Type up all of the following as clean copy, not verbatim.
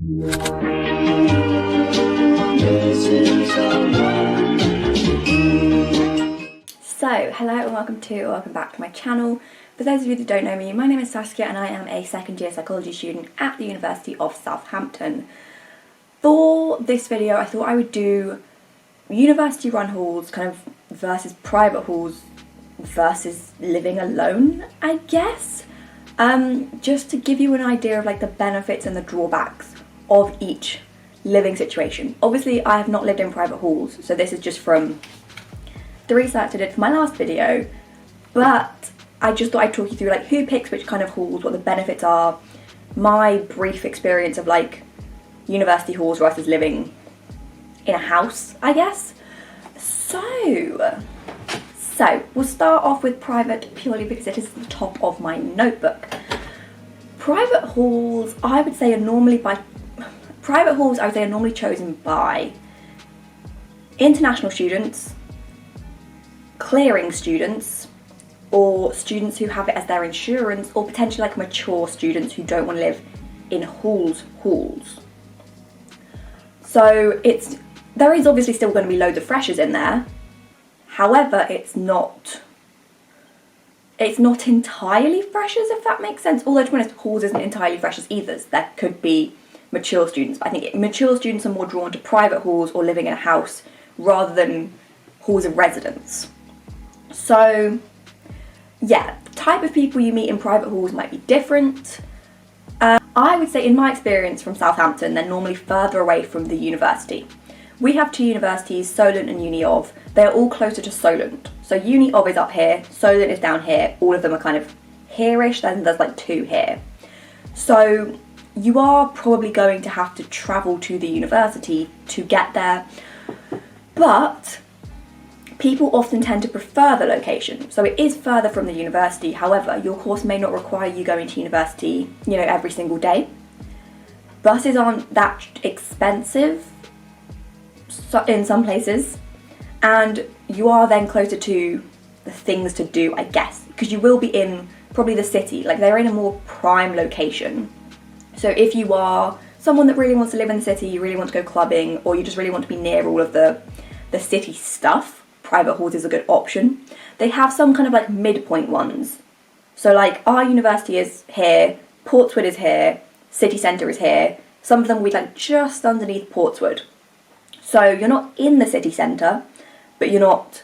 So, hello and welcome back to my channel. For those of you that don't know me, my name is Saskia and I am a second year psychology student at the University of Southampton. For this video, I thought I would do university run halls kind of versus private halls versus living alone, I guess. Just to give you an idea of like the benefits and the drawbacks of each living situation. Obviously, I have not lived in private halls, so this is just from the research I did for my last video, but I just thought I'd talk you through like who picks which kind of halls, what the benefits are, my brief experience of like university halls versus living in a house, I guess. So we'll start off with private purely because it is at the top of my notebook. Private halls, I would say are normally chosen by international students, clearing students, or students who have it as their insurance, or potentially like mature students who don't want to live in halls. So there is obviously still going to be loads of freshers in there. However, it's not entirely freshers, if that makes sense. Although to be honest, halls isn't entirely freshers either. There could be mature students, but I think mature students are more drawn to private halls or living in a house rather than halls of residence. So yeah, the type of people you meet in private halls might be different. I would say in my experience from Southampton, they're normally further away from the university. We have two universities, Solent and Uni of. They're all closer to Solent. So Uni of is up here, Solent is down here. All of them are kind of here-ish, then there's like two here. So you are probably going to have to travel to the university to get there. But people often tend to prefer the location. So it is further from the university. However, your course may not require you going to university, every single day. Buses aren't that expensive in some places, and you are then closer to the things to do, I guess, because you will be in probably the city, like they're in a more prime location. So if you are someone that really wants to live in the city, you really want to go clubbing, or you just really want to be near all of the city stuff, private halls is a good option. They have some kind of like midpoint ones. So like our university is here, Portswood is here, city centre is here. Some of them will be like just underneath Portswood. So you're not in the city centre, but you're not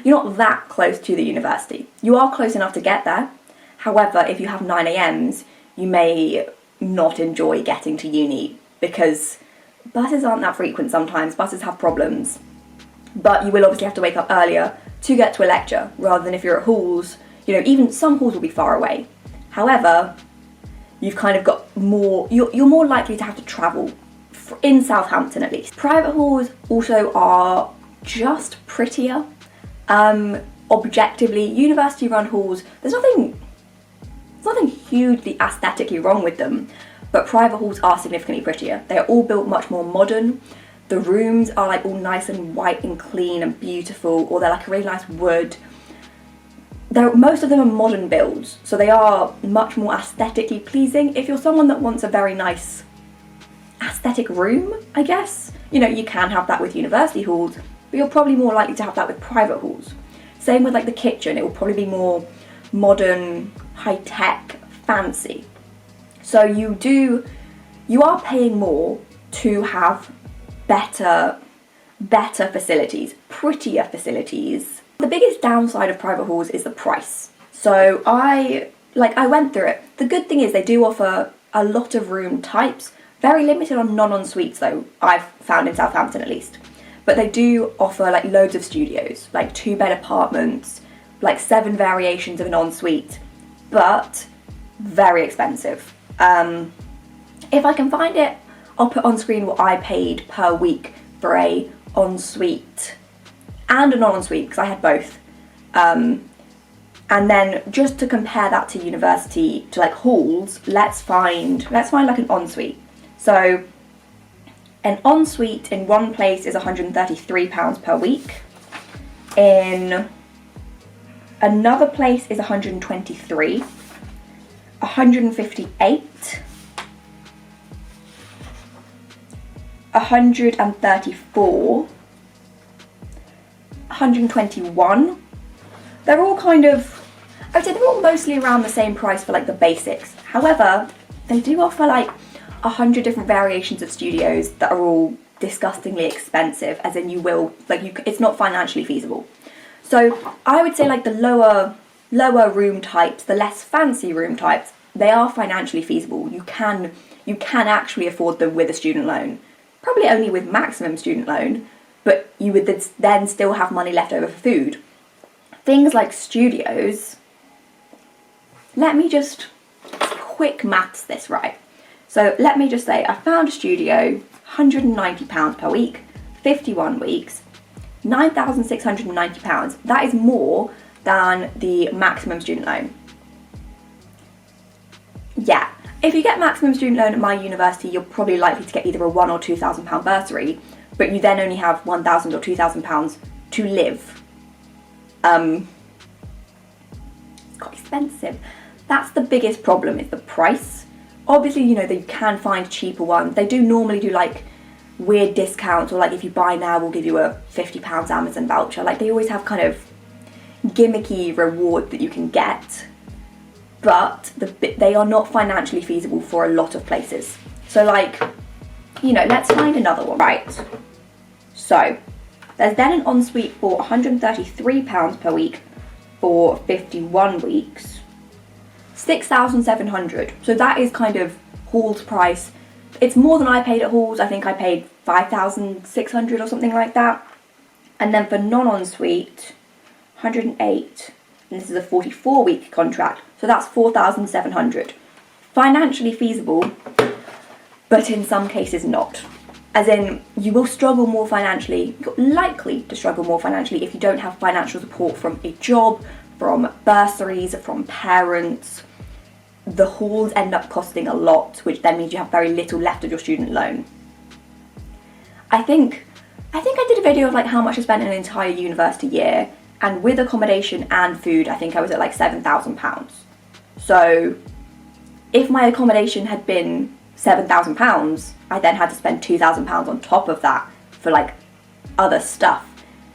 that close to the university. You are close enough to get there. However, if you have 9 a.m.s, you may not enjoy getting to uni because buses aren't that frequent sometimes. Buses have problems. But you will obviously have to wake up earlier to get to a lecture, rather than if you're at halls, even some halls will be far away. However, you've kind of got more, you're more likely to have to travel, in Southampton at least. Private halls also are just prettier. Objectively, university run halls, there's nothing hugely aesthetically wrong with them, but private halls are significantly prettier. They are all built much more modern. The rooms are like all nice and white and clean and beautiful, or they're like a really nice wood. Most of them are modern builds, so they are much more aesthetically pleasing. If you're someone that wants a very nice aesthetic room, I guess, you can have that with university halls, but you're probably more likely to have that with private halls. Same with like the kitchen, it will probably be more modern, high-tech, fancy. So you are paying more to have better facilities, prettier facilities. The biggest downside of private halls is the price. So I went through it. The good thing is they do offer a lot of room types, very limited on non-en-suites though, I've found in Southampton at least. But they do offer like loads of studios, like 2-bed apartments, like 7 variations of an en-suite, but very expensive. If I can find it, I'll put on screen what I paid per week for a en-suite and a non-en-suite, because I had both. And then just to compare that to university, to like halls, let's find like an en-suite. So an en-suite in one place is £133 per week. In another place is 123, 158, 134, 121. They're all kind of, I'd say they're all mostly around the same price for like the basics. However, they do offer like 100 different variations of studios that are all disgustingly expensive, as in it's not financially feasible. So I would say like the lower room types, the less fancy room types, they are financially feasible. You can actually afford them with a student loan. Probably only with maximum student loan, but you would then still have money left over for food. Things like studios, let me just quick maths this right. So let me just say I found a studio, £190 per week, 51 weeks, £9,690. That is more than the maximum student loan. Yeah, if you get maximum student loan at my university, you're probably likely to get either a £1,000 or £2,000 bursary, but you then only have £1,000 or £2,000 to live. It's quite expensive. That's the biggest problem, is the price. Obviously, you know, they can find cheaper ones. They do normally do like weird discounts, or like if you buy now, we'll give you a £50 Amazon voucher. Like they always have kind of gimmicky reward that you can get, but they are not financially feasible for a lot of places. So like, you know, let's find another one. Right, so there's then an ensuite for £133 per week for 51 weeks, 6,700. So that is kind of Hall's price. It's more than I paid at Hall's. I think I paid 5,600 or something like that. And then for non-ensuite, 108, and this is a 44-week contract, so that's 4,700. Financially feasible, but in some cases not. As in, you will struggle more financially, you're likely to struggle more financially if you don't have financial support from a job, from bursaries, from parents. The halls end up costing a lot, which then means you have very little left of your student loan. I think I did a video of like how much I spent in an entire university year, and with accommodation and food, I think I was at like £7,000. So if my accommodation had been £7,000, I then had to spend £2,000 on top of that for like other stuff.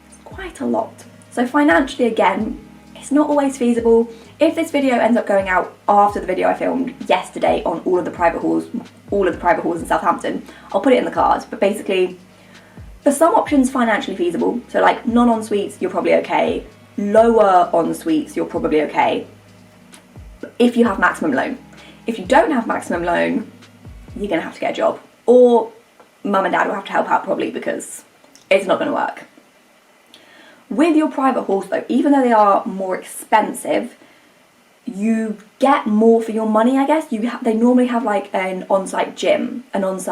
It's quite a lot. So financially, again, it's not always feasible. If this video ends up going out after the video I filmed yesterday on all of the private halls in Southampton, I'll put it in the cards. But basically, for some options, financially feasible. So like non-en-suites, you're probably okay. Lower en-suites, you're probably okay. If you have maximum loan. If you don't have maximum loan, you're gonna have to get a job. Or mum and dad will have to help out probably, because it's not gonna work. With your private halls though, even though they are more expensive, you get more for your money, I guess. They normally have like an on-site gym, some of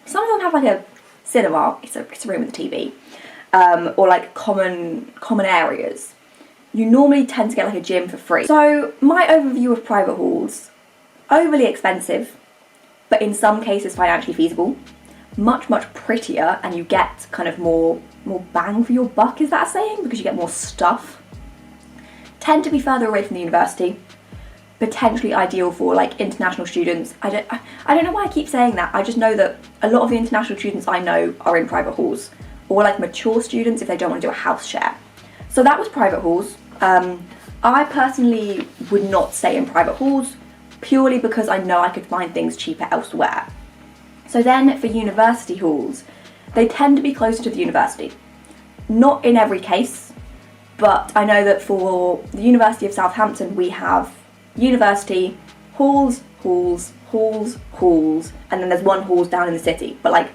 them have like a cinema, it's a room with a TV, or like common areas. You normally tend to get like a gym for free. So my overview of private halls, overly expensive, but in some cases financially feasible, much prettier, and you get kind of more bang for your buck, is that a saying? Because you get more stuff. Tend to be further away from the university, potentially ideal for like international students. I don't know why I keep saying that. I just know that a lot of the international students I know are in private halls, or like mature students if they don't want to do a house share. So that was private halls. I personally would not stay in private halls, purely because I know I could find things cheaper elsewhere. So then for university halls, they tend to be closer to the university. Not in every case, but I know that for the University of Southampton we have university, halls, and then there's one halls down in the city, but like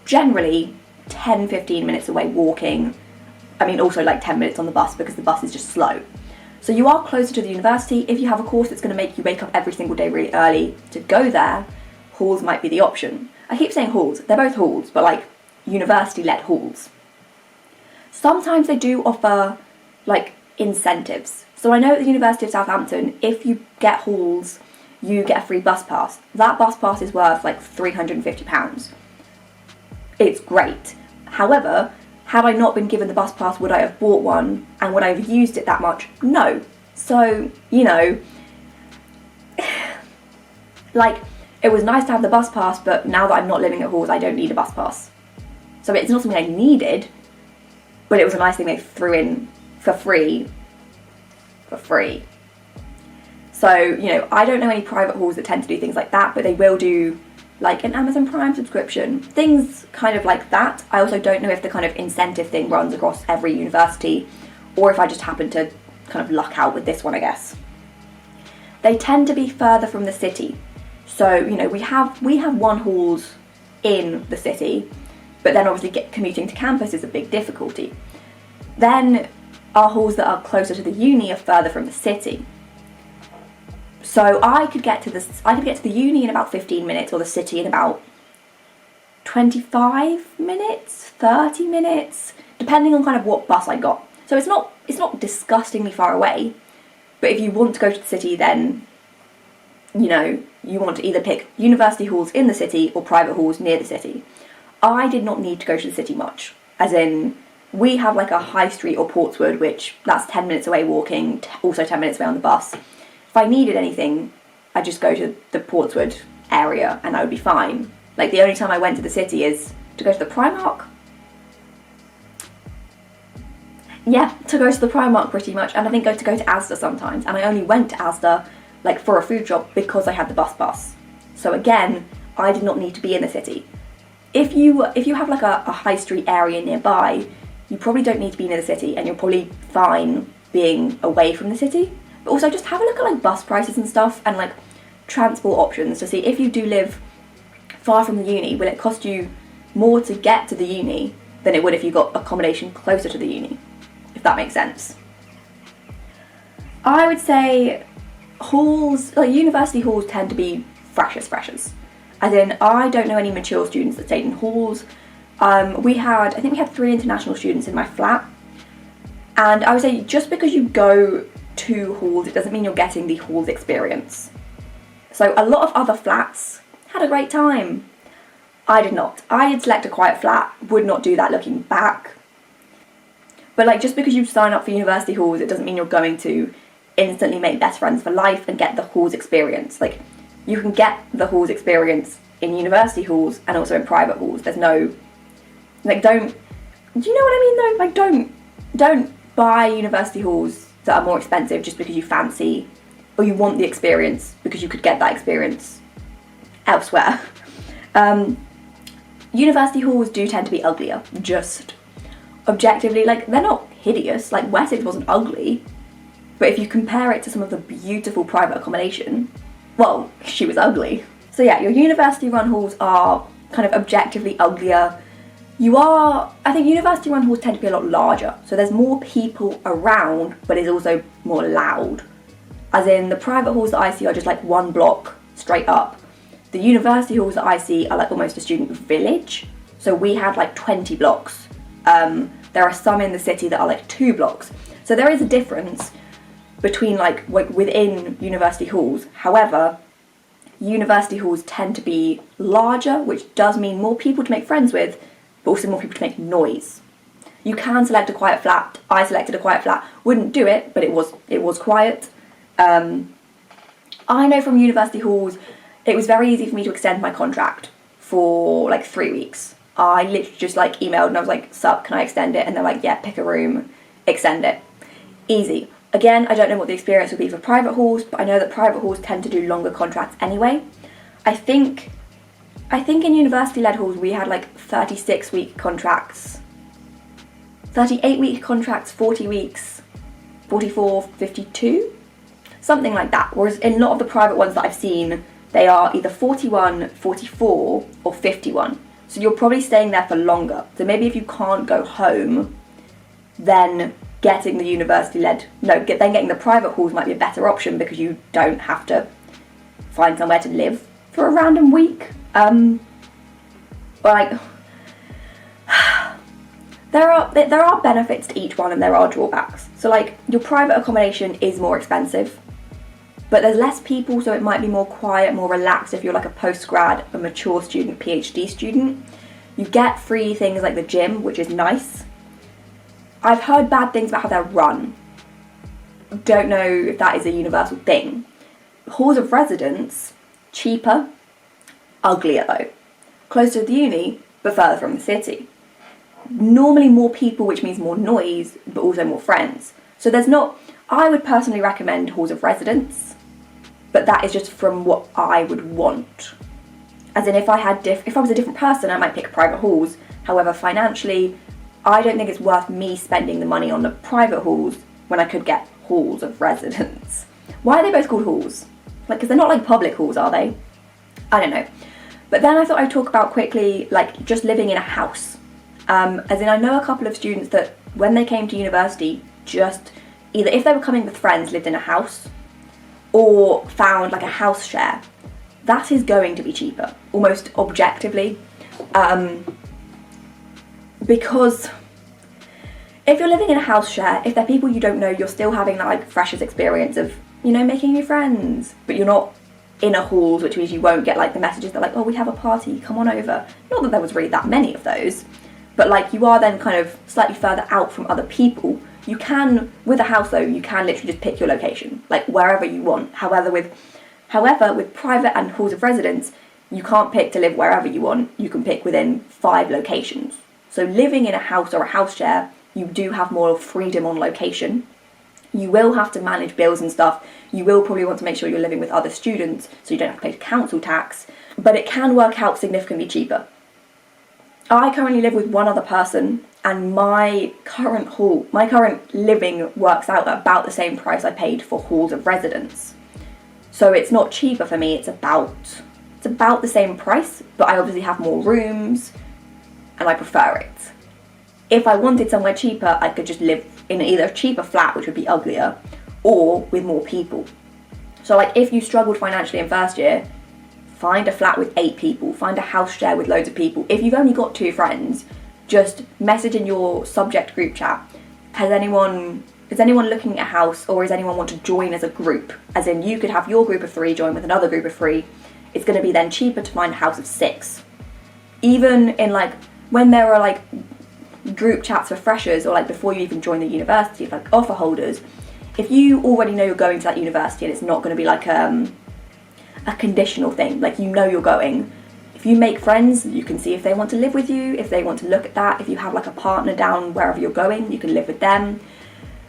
generally 10-15 minutes away walking. I mean also like 10 minutes on the bus, because the bus is just slow. So you are closer to the university. If you have a course that's going to make you wake up every single day really early to go there, halls might be the option. I keep saying halls, they're both halls, but like university-led halls. Sometimes they do offer like incentives. So I know at the University of Southampton, if you get halls, you get a free bus pass. That bus pass is worth like £350. It's great. However, had I not been given the bus pass, would I have bought one, and would I have used it that much? No. So, you know, like, it was nice to have the bus pass, but now that I'm not living at halls, I don't need a bus pass. So it's not something I needed, but it was a nice thing they threw in for free. So, you know, I don't know any private halls that tend to do things like that, but they will do like an Amazon Prime subscription, things kind of like that. I also don't know if the kind of incentive thing runs across every university, or if I just happen to kind of luck out with this one, I guess. They tend to be further from the city. So, you know, we have one halls in the city, but then obviously commuting to campus is a big difficulty. Then our halls that are closer to the uni are further from the city. So I could get to the uni in about 15 minutes, or the city in about 25 minutes, 30 minutes, depending on kind of what bus I got. So it's not disgustingly far away, but if you want to go to the city, then, you know, you want to either pick university halls in the city or private halls near the city. I did not need to go to the city much, as in, we have like a high street or Portswood, which that's 10 minutes away walking, also 10 minutes away on the bus. If I needed anything, I'd just go to the Portswood area and I would be fine. Like, the only time I went to the city is to go to the Primark. Yeah, to go to the Primark pretty much, and I think to go to Asda sometimes. And I only went to Asda like for a food shop because I had the bus pass. So again, I did not need to be in the city. If you have like a high street area nearby, you probably don't need to be near the city, and you're probably fine being away from the city. But also just have a look at like bus prices and stuff, and like transport options to see if you do live far from the uni, will it cost you more to get to the uni than it would if you got accommodation closer to the uni, if that makes sense. I would say halls, like university halls, tend to be freshers. As in, I don't know any mature students that stayed in halls. I think we had 3 international students in my flat, and I would say just because you go to halls, it doesn't mean you're getting the halls experience. So a lot of other flats had a great time. I did not. I did select a quiet flat, would not do that looking back. But like, just because you sign up for university halls, it doesn't mean you're going to instantly make best friends for life and get the halls experience. Like, you can get the halls experience in university halls and also in private halls. There's no, like, do you know what I mean though? Like, don't buy university halls that are more expensive just because you fancy or you want the experience, because you could get that experience elsewhere. University halls do tend to be uglier, just objectively. Like, they're not hideous, like Wessex wasn't ugly, but if you compare it to some of the beautiful private accommodation, well, she was ugly. So yeah, your university run halls are kind of objectively uglier. I think university run halls tend to be a lot larger, so there's more people around, but it's also more loud. As in, the private halls that I see are just like one block straight up. The university halls that I see are like almost a student village. So we had like 20 blocks. There are some in the city that are like 2 blocks. So there is a difference between like within university halls. However, university halls tend to be larger, which does mean more people to make friends with, but also more people to make noise. You can select a quiet flat. I selected a quiet flat. Wouldn't do it, but it was quiet. I know from university halls, it was very easy for me to extend my contract for like 3 weeks. I literally just like emailed and I was like, sup, can I extend it? And they're like, yeah, pick a room, extend it. Easy. Again, I don't know what the experience will be for private halls, but I know that private halls tend to do longer contracts anyway. I think in university-led halls we had like 36-week contracts, 38-week contracts, 40 weeks, 44, 52, something like that. Whereas in a lot of the private ones that I've seen, they are either 41, 44, or 51. So you're probably staying there for longer. So maybe if you can't go home, then getting the getting the private halls might be a better option, because you don't have to find somewhere to live for a random week. Like, there are benefits to each one and there are drawbacks. So like, your private accommodation is more expensive, but there's less people, so it might be more quiet, more relaxed if you're like a postgrad, a mature student, PhD student. You get free things like the gym, which is nice. I've heard bad things about how they're run. Don't know if that is a universal thing. Halls of residence, cheaper, uglier though. Closer to the uni, but further from the city. normally more people, which means more noise, but also more friends. So I would personally recommend halls of residence, but that is just from what I would want. As in, if I was a different person, I might pick private halls. However, financially, I don't think it's worth me spending the money on the private halls when I could get halls of residence. Why are they both called halls? Like, because they're not like public halls, are they? I don't know. But then I thought I'd talk about quickly, like, just living in a house. As in, I know a couple of students that when they came to university, just either if they were coming with friends, lived in a house, or found like a house share. That is going to be cheaper, almost objectively. Because if you're living in a house share, if they're people you don't know, you're still having that like freshest experience of, you know, making new friends, but you're not in a halls, which means you won't get like the messages that like, oh, we have a party, come on over. Not that there was really that many of those, but like you are then kind of slightly further out from other people. You can, with a house though, you can literally just pick your location, like wherever you want. However, with private and halls of residence, you can't pick to live wherever you want. You can pick within 5 locations. So living in a house or a house share, you do have more freedom on location. You will have to manage bills and stuff. You will probably want to make sure you're living with other students so you don't have to pay council tax, but it can work out significantly cheaper. I currently live with one other person, and my current living works out at about the same price I paid for halls of residence. So it's not cheaper for me, it's about the same price, but I obviously have more rooms and I prefer it. If I wanted somewhere cheaper, I could just live in either a cheaper flat, which would be uglier, or with more people. So like if you struggled financially in first year, find a flat with 8 people, find a house share with loads of people. If you've only got 2 friends, just message in your subject group chat, is anyone looking at a house, or does anyone want to join as a group? As in, you could have your group of 3 join with another group of 3. It's going to be then cheaper to find a house of 6. Even in like, when there are like group chats for freshers, or like before you even join the university, like offer holders, if you already know you're going to that university and it's not going to be like a conditional thing, like you know you're going, if you make friends, you can see if they want to live with you, if they want to look at that. If you have like a partner down wherever you're going, you can live with them.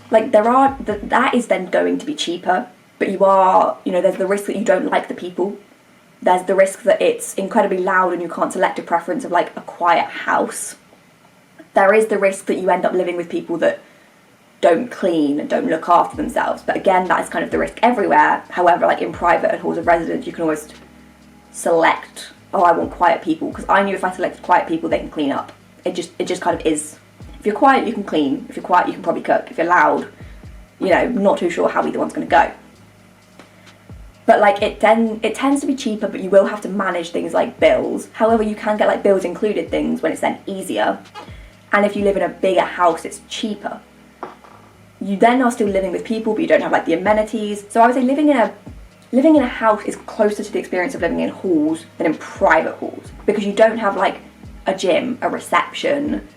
Like that is then going to be cheaper, but there's the risk that you don't like the people. There's the risk that it's incredibly loud and you can't select a preference of like a quiet house. There is the risk that you end up living with people that don't clean and don't look after themselves. But again, that is kind of the risk everywhere. However, like in private and halls of residence, you can almost select, oh, I want quiet people, because I knew if I selected quiet people, they can clean up. It just kind of is. If you're quiet, you can clean. If you're quiet, you can probably cook. If you're loud, not too sure how either one's going to go. But like it tends to be cheaper, but you will have to manage things like bills. However, you can get like bills included things when it's then easier. And if you live in a bigger house, it's cheaper. You then are still living with people, but you don't have like the amenities. So I would say living in a house is closer to the experience of living in halls than in private halls, because you don't have like a gym, a reception.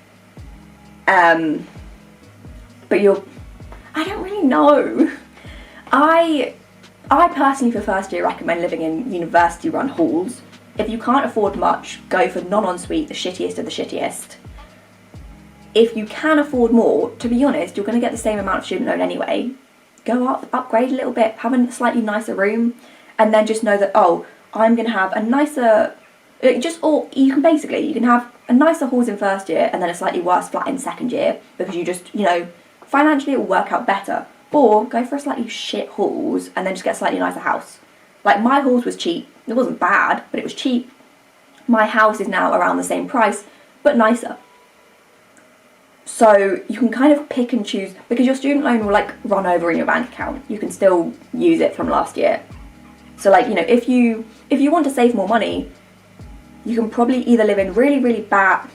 But I don't really know. I personally for first year recommend living in university run halls. If you can't afford much, go for non-ensuite, the shittiest of the shittiest. If you can afford more, to be honest, you're going to get the same amount of student loan anyway. Go upgrade a little bit, have a slightly nicer room, and then just know that, oh, I'm going to have a nicer, you can have a nicer halls in first year and then a slightly worse flat in second year, because you just, financially it will work out better. Or go for a slightly shit halls and then just get a slightly nicer house. Like my halls was cheap. It wasn't bad, but it was cheap. My house is now around the same price, but nicer. So you can kind of pick and choose, because your student loan will like run over in your bank account. You can still use it from last year. So like, if you want to save more money, you can probably either live in really, really bad,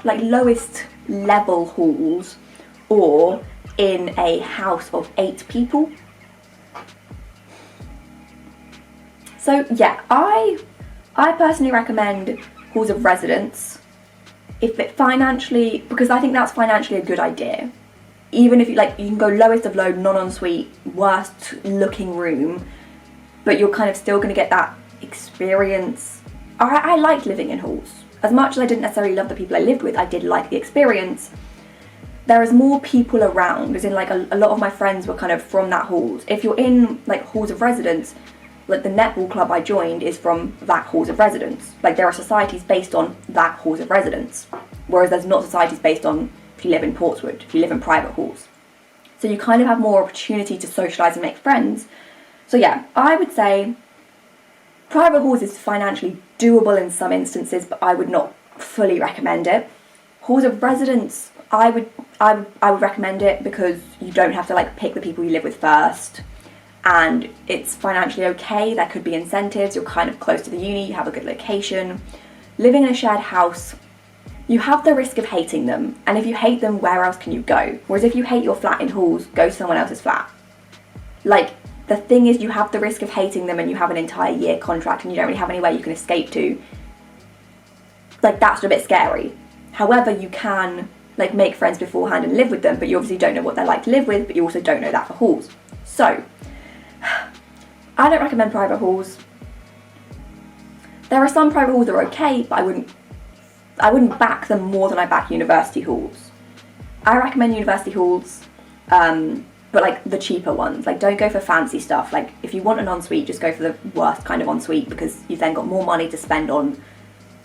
like lowest level halls, or in a house of 8 people. So yeah, I personally recommend halls of residence if it financially, because I think that's financially a good idea. Even if you can go lowest of low, non-ensuite, worst looking room, but you're kind of still going to get that experience. I like living in halls. As much as I didn't necessarily love the people I lived with, I did like the experience. There is more people around, as in like a lot of my friends were kind of from that halls. If you're in like halls of residence, like the netball club I joined is from that halls of residence. Like there are societies based on that halls of residence, whereas there's not societies based on if you live in Portswood, if you live in private halls. So you kind of have more opportunity to socialise and make friends. So yeah, I would say private halls is financially doable in some instances, but I would not fully recommend it. Halls of residence, I would recommend it because you don't have to like pick the people you live with first, and it's financially okay. There could be incentives, you're kind of close to the uni, you have a good location. Living in a shared house, you have the risk of hating them, and if you hate them, where else can you go? Whereas if you hate your flat in halls, go to someone else's flat. Like, the thing is, you have the risk of hating them and you have an entire year contract and you don't really have anywhere you can escape to. Like, that's a bit scary. However, you can like make friends beforehand and live with them, but you obviously don't know what they're like to live with, but you also don't know that for halls. So, I don't recommend private halls. There are some private halls that are okay, but I wouldn't back them more than I back university halls. I recommend university halls, but like the cheaper ones. Like, don't go for fancy stuff. Like, if you want an ensuite, just go for the worst kind of ensuite, because you've then got more money to spend on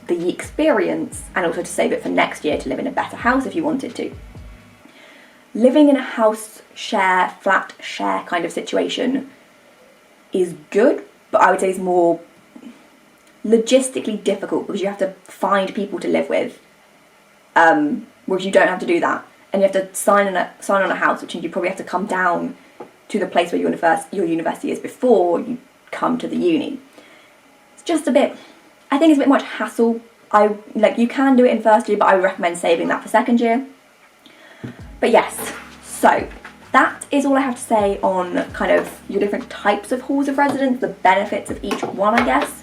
the experience and also to save it for next year to live in a better house if you wanted to. Living in a house share, flat share kind of situation is good, but I would say it's more logistically difficult because you have to find people to live with, whereas you don't have to do that, and you have to sign on a house, which means you probably have to come down to the place where your university is before you come to the uni. It's just a bit, I think it's a bit much hassle. You can do it in first year, but I would recommend saving that for second year. But yes, so that is all I have to say on kind of your different types of halls of residence, the benefits of each one, I guess.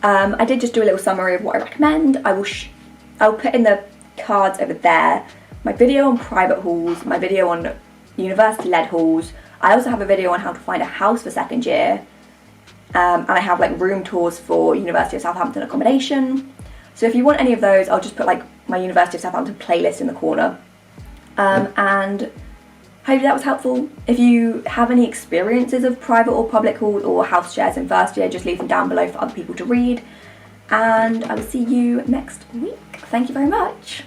I did just do a little summary of what I recommend. I'll put in the cards over there my video on private halls, my video on university-led halls. I also have a video on how to find a house for second year, and I have like room tours for University of Southampton accommodation. So if you want any of those, I'll just put like my University of Southampton playlist in the corner. And hopefully that was helpful. If you have any experiences of private or public halls or house shares in first year, just leave them down below for other people to read. And I will see you next week. Thank you very much.